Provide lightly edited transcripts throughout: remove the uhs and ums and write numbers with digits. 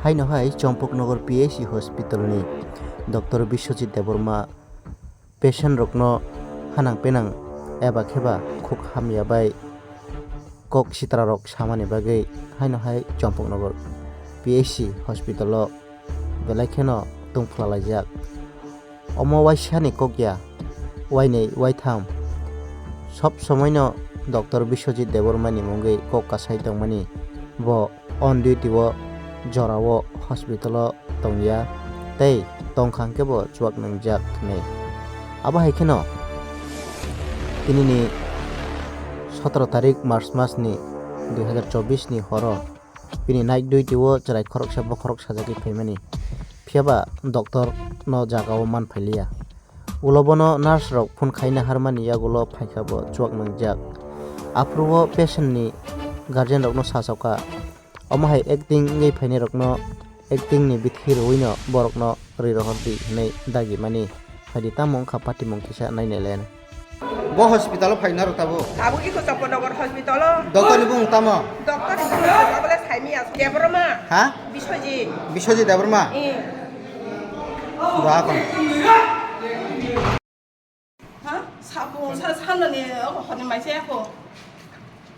Haino hai Champoknagar PHC Hospital ni Dr. Biswajit Deborma patient rokno hanang penang eba kheba khuk hamya bai kok sitra rok samani bagai haino hai Champoknagar PHC Hospital o belai kheno tungflalajak omo waisani kokya wainei waitham sob somoino Dr. Biswajit Deborma ni mungai kok kasai tongmani bo on duty o jorao hospital tongya tei tongkhang kebo chuak nangjak nei abo haikeno tini ni 17 tarik March mas ni 2024 ni horo bini night duty o charai khorok sabo khorok sajaki phaimani phiaba doctor no jagao man phailia ulobono nurse rok phun khaina harmani yagulo phaikabo chuak nangjak apruo patient ni guardian rok no sasoka omahai acting ngei phaini rokno acting ni bithi roino borokno ri rohorti nei dagi mani hadi tamong khapati mong kisa naine len bo hospital phaina ro tabo tabo ki ko Champoknagar hospital doctor ni bung tamo doctor ni bole saimi as Deborma ha Biswajit Deborma ra kon ha sabu sanani honi mai se ko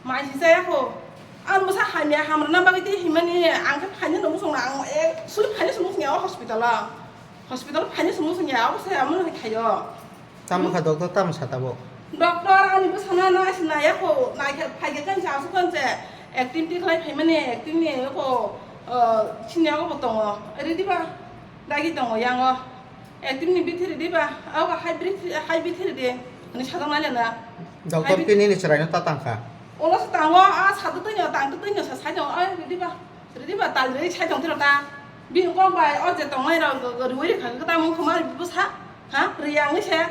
mai se ko an musa hamya hamra na bagiti himani ang phani no musong ang e sul phani sumus nya hospital phani sumus nya o se amon khayo tamo kha doctor tam satabo doctor ani busana na asna ya ko na ke phage kan sa su kan je activity khlai phaimani acting ni ko chinya ko botong ri diba dagi dong yang acting ni bithiri diba au ka high bithiri de ani sadang na lena doctor ke ni charai na tatangkha 오늘 땅어 아 사도 뜨냐 땅도 뜨냐 사정 아 리디바 딸들이 차정 들었다 민공 봐 어제 동네라 그 우리 그 땅은 그만 부사 하 리양이 세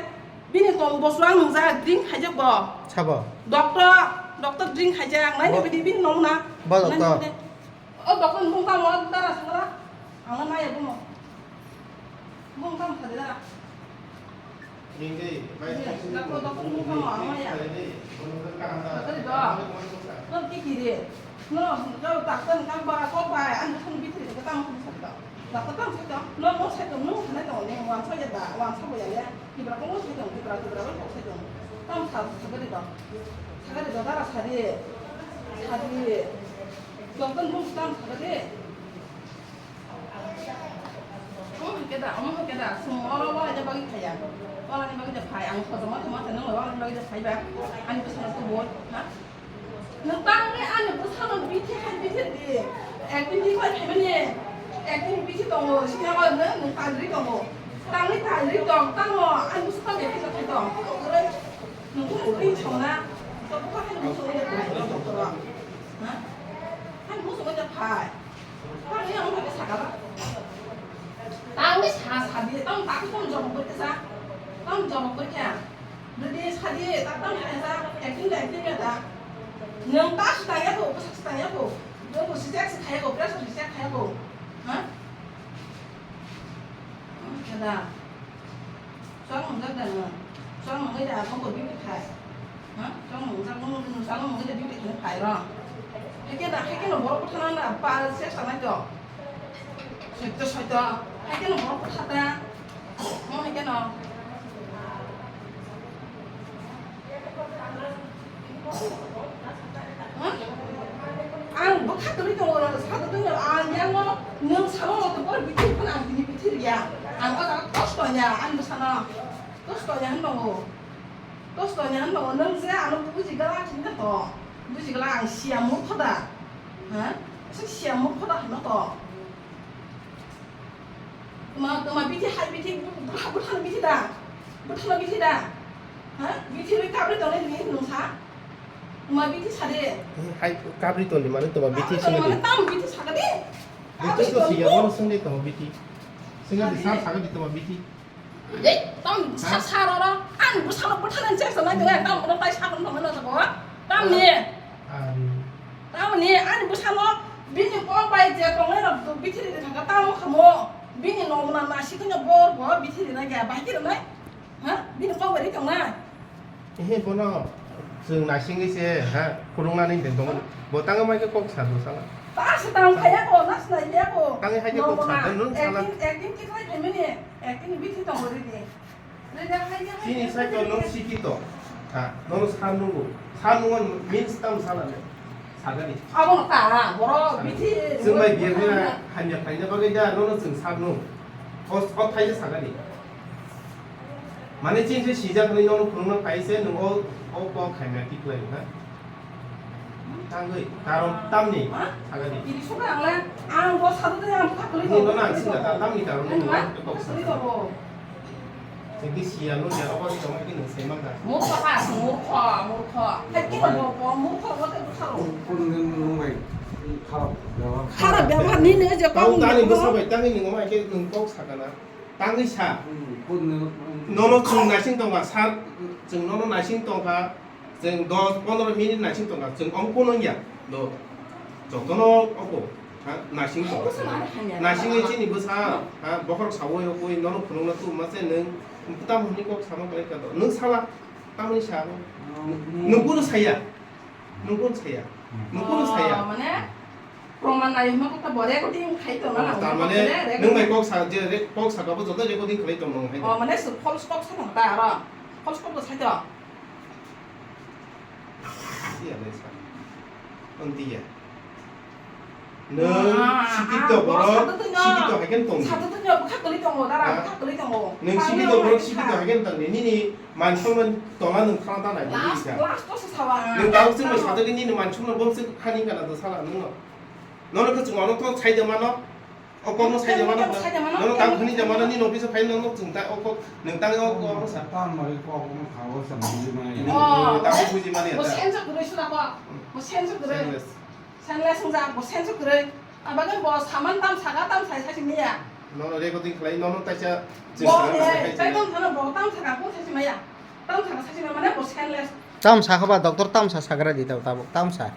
비니 동 보수랑 농사 드링 하자 뭐 chabo doctor 드링 하자 나이 비디 빈 농나 뭐 doctor doctor 농담 뭐 따라 쓰라 안 나야 뭐 농담 하더라 링게 doctor 농담 안 나야 nó cái gì đi nó đặt tên cam ba có bài anh không biết thì cái tăng không sao đó là cái tăng sao đó nó sẽ dùng nó phải đổi này hoàn sao vậy bà hoàn sao vậy đấy thì bà cũng sẽ dùng thì bà cũng sẽ dùng tăng sao cái gì đó đó là sao đi dùng tên không tăng sao đấy cái đó sung ở đó là bao nhiêu thầy à bao nhiêu thầy ăn thôi mà nó là bao nhiêu thầy bạn anh có sao tôi muốn hả nó tăng cái anh có sao nó bị thế đi acting đi phải thấy mấy acting bị thế đồng hồ xin lỗi nữa nó tăng đi đồng hồ tăng đi đồng tăng rồi anh có sao để cái thầy đồng rồi nó cũng đi chồng na tôi có hay muốn số này phải đồng hồ rồi hả anh muốn số này phải cái này không phải cái sạc đó tăng cái sạc đi tăng không dùng cái啥tăng dùng cái gì jadi sadi tatang esa acting ada nang tas tanya ko pas tanya ko do ko sejak saya ko beras sejak saya ko ha ada sang mong ganda na sang mong ida ko ko bibi khai ha sang mong ida bibi khai ra heke no bor ko na pa se sana to heke no bor ko thata mo heke no ang bakit tuloy ko sa tuloy niya mo nung sa mo to por bitin pa ang binibitir ya ang gusto niya nung siya ano bujigala tinda to bujigala ang siya mo phoda ha siya mo phoda no to ma biti hai biti bukan biti da ha biti ri kabri to ni nung sa ma biti sade hai kabri to ni mane to biti singa di tam biti sagade biti to siya mo singa to biti singa di sa saga di to biti tam sa ro an bu sa bu thanan che sa na de tam no pai sa no no sa bo tam ni an bu sa no bini ko pai je ko ne ro biti ri thaka tam khamo bini no na si ko no bo biti ri na ga ba ki na ha bini ko ba ri tong na he bono जों नासिंगैसे हा खुरुंनानै दोनदोंमोन बो ताङा माइखौ कक सादो साला 다시 다음 가야고 나스 나야고 땅에 하게 꼭 잡는 사람. 액팅 찍어야 되면이 액팅 밑에 좀 어디지 내가 하게 신이 살거 너 시키도. 자, 너는 사는 건 민스 땅 살아네. 사가리. 아 뭐다 뭐라 밑에 정말 비행기가 한역 바기자 너는 좀 사는 타이즈 사가리. 만에 진짜 시작하는 너는 그런 파이세 너는 가면 띠클레 땅의 다른 땀니 사가리. 이리 수가 안래 아뭐 사도 그냥 다 걸리고 너는 안 쓴다. 땀니 다른 아니야? 거 없어. 그리고 저기 시야는 내가 어디 좀 하기는 세만다. 못하 할기는 뭐 못하 어때 못하고 는 놈의 하라 명한 니는 이제 땅 땅이 뭐 꽝 사고 땅이 있는 거만 이렇게 꼭 사가나. 땅의 사. 는 너는 중 나신 동안 중 너는 나신 동안 너 오늘 미니 나신 동안 중 엉고는야 너 저거는 없고 나신 동안 무슨 말을 하냐 나신의 진이 뭐사 뭐하러 사고요 거기 너는 그런 것도 맞세는 부담 없니 꼭 사면 그러니까 너 사와 땅을 사고 누구는 사야 누구는 사야 누구는 사야 뭐네 그러면 나 이거 먹다 뭐래 그딩 가이도 나랑 다만에 능매 꼭 사제 꼭 사가고 저도 이거 딩 그래 좀 먹는 해 뭐네 스 폴스 꼭 사는 거 알아 폴스 꼭도 사죠 Iya desa. Ontiya. 너 시기도 벌어 시기도 하긴 동. 사도든요 뭐 카톨릭 정도 나랑 카톨릭 정도 너 시기도 벌어 시기도 하긴 동. 니니 만천만 동안은 살아다 나지. 라스 또 사와 너 나우 쓰면 사도긴 니는 만천만 범스 하니까 나도 살아는 거. 너는 그 중앙은 또 차이되만 어ቆ는 차이되만 너는 땅 흔히 되만 니 높이서 파일 너는 중다 어ቆ 능 땅에 어ቆ 하면서 땀 말이 꼭 가고 있으면 땅 부지만 해야 뭐 돼. 센서 그래 쓰다고 뭐 센서 그래 산래 성장 뭐 센서 그래 아 막은 뭐 4만 땀 4가 땀 사십니야 너는 레코딩 클레이 너는 따자 뭐네 짧은 타는 뭐땀 사가 꼭 사십니야 땀 사가 사십니야 뭐 산래 tam sa ka ba doktor tam sa sagra di tabuk tam sa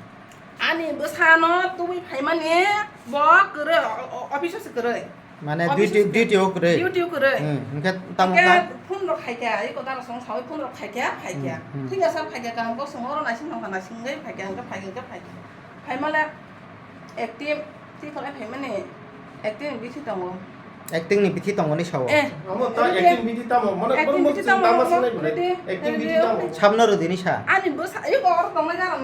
아니 뭐 사노 또이 발만이 뭐 그래 어피셔스 그래 mane duty ok re 유튜브 그래 ke tam 이게 ka 폰으로 갈게 이거 따라 성사위 폰으로 갈게 튕겨서 갈게 가는 거 성어로 나신는 거 나신 거 갈게 하는 거 갈게 발만에 액티브 티컬에 발만에 액티브 미치던 거 acting ni pithi tong ni sawo 예 아무 딱 액팅 비디 따모 뭐는 액팅 뭐 비디 지금 따모 남았으네 뭐, 그래 그래. 액팅 비디 그래. 따모 sabno ro dini sa 아니 뭐 이거 어떤 거잖아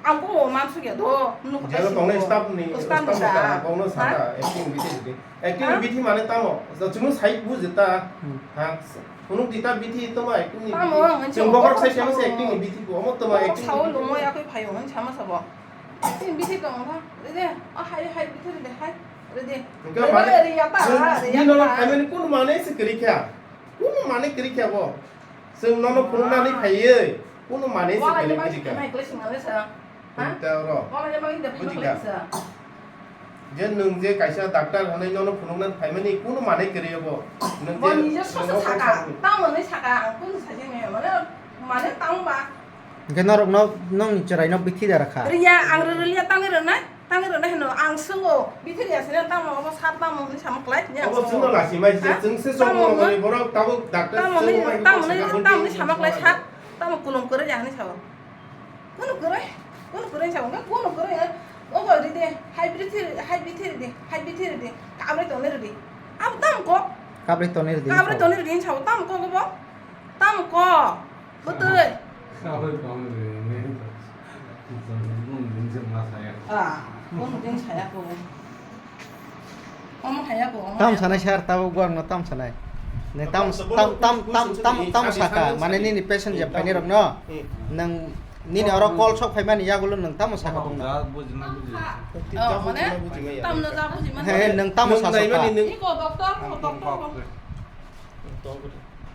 안 보고 맘속에도 누구 제가 동네 스타프니 스타프다 스타프다 공로 사다 액팅 비디 액팅 비디 만에 따모 저 지금 사이 부졌다 아 분홍 디타 비디 또마 액팅 따모 지금 뭐하러 사시면서 액팅 비디고 어머 또마 액팅 사월 농어야 그 봐요는 잠아서 봐 액팅 비디 동사 그래 아 하이 비트인데 하이 그래 그러니까 만에 리야다 너는 하면 꾸는 만에 그렇게 꾸는 만에 그렇게 하고 지금 너는 꾸는 만에 파이에 꾸는 만에 와 이제 그렇게 막 그러니까 가만히 그러시면 안 돼서 진짜로 와 이제 막 이제 그러시면 이제 능제 가셔 닥터 하는 너는 부르는 파이면이 꾸는 만에 그래요 뭐 뭐 이제 소스 사가 땅은 사가 안 꾸는 사진이에요 뭐는 만에 땅봐 ke norok nong cherai no pithi da rakha riya angrelia 땅이러나 해노 앙승고 밑에야 세는 땅 먹어 사람 먹는 참 클라이 그냥 어버 증거 나시마 이제 증세 속으로 거기 뭐라 따고 닥터 땅은 참 클라이 땅 꾸는 거를 양이 사고 그는 그래 사고 그는 그래 어거 리데 하이브리드 까브레 돈네르디 아무 땅고 kabri tonir dini 까브레 돈네르디 사고 땅고 그거 땅고 그때 가을 가면 인생 나사야 아 그건 된 차야고 어머 하야고 tam sana shar tabu gwang no tam sana ne tam sa ka mane ni patient je pani rok no nang ni ne oro call shop phai mani ya gulu nang tam sa ka bung na 보지나 보지 뭐네 땀나 잡으지만 he nang tam sa sa ka 이거 doktor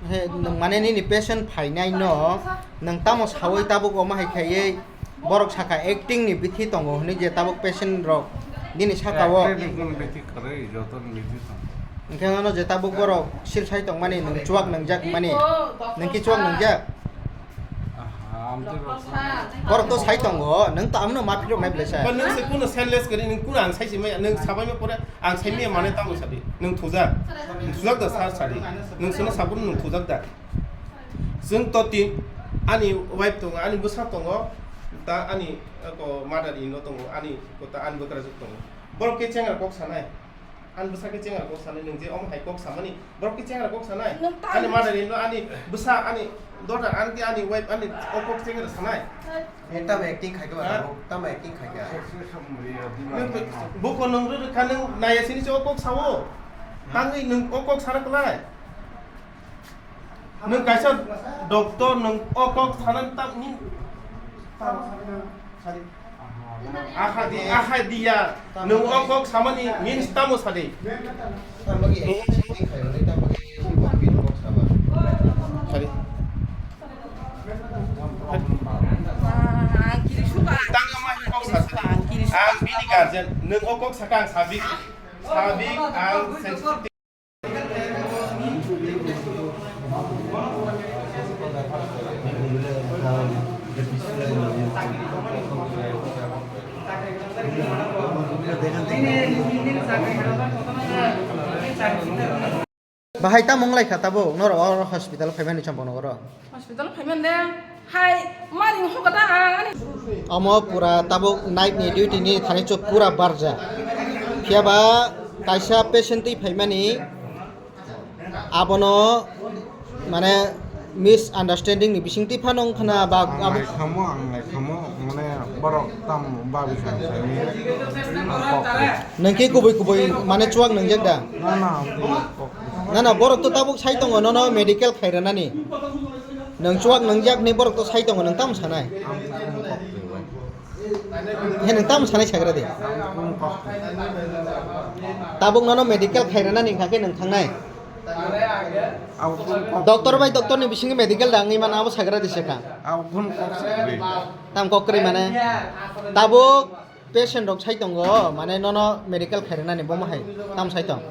he nang mane ni patient phai nai no nang tam sa hoi tabu ko ma hai khai borok saka acting ni bithi tongo ni je tabuk patient rok dini saka wo বেটি করে যতন বেটি engkang ano je tabuk borok sil sai tong mani nang chuak nang jak mani nang ki chuak nang jak borok to sai tongo nang ta amno ma phirok nai blesa 번 능세 꾸는 셀레스 그리 능 꾸는 안 사시면 능 사바면 보래 안 사면 만에 따고 사리 능 투작다 사리 능 쓰는 사부는 능 투작다 승 또띠 아니 와이프 동안 아니 뭐 샀던 거 ta ani ko mother in no tongo ani ko ta an bakra juk tongo borok ke chengar kok sanai an busa ke chengar kok sanai nung je om hai kok samani borok ke chengar kok sanai ani mother in no ani busa ani daughter an ki ani wife ani kok chengar sanai tam acting khai ka tam acting khai ka buko nung ru kan nung naya sini cho kok sawo tangi nung kok sarak lai nung kaisa doktor nung kok sanan tam ni ahadiya nung kok samani means tamo sade tam bagi acting khai ni tam bagi pin kok sama sade kiri suka tang ma kok sade ang bini garden nung kok sakang sabik ang sensitive bahai ta monglai khatabo nor hospital phaimani champong nogoro hospital payment deh hai maring hokata ani amo pura tabuk night ni duty ni thani chok pura barja khiaba kaisa patient ti phaimani abono mane misunderstanding ni bisingti phanong khana ba Angai kamu mana borok tam babi kan ini. nangki kubui mane chuak nangjak da Nana, na borok to tabuk sai tongo no medical khairana ni nang chuak nangjak ni borok to sai tongo nang tam sanai he nang tam sanai sagra de tabuk no medical khairana ni khake nang thangnai doctor bai doctor ni bisingi medical dangi mana abo sagra dise ka tam kokri mane tabuk patient rok sai tongo mane no medical khairana ni bomo hai tam sai tong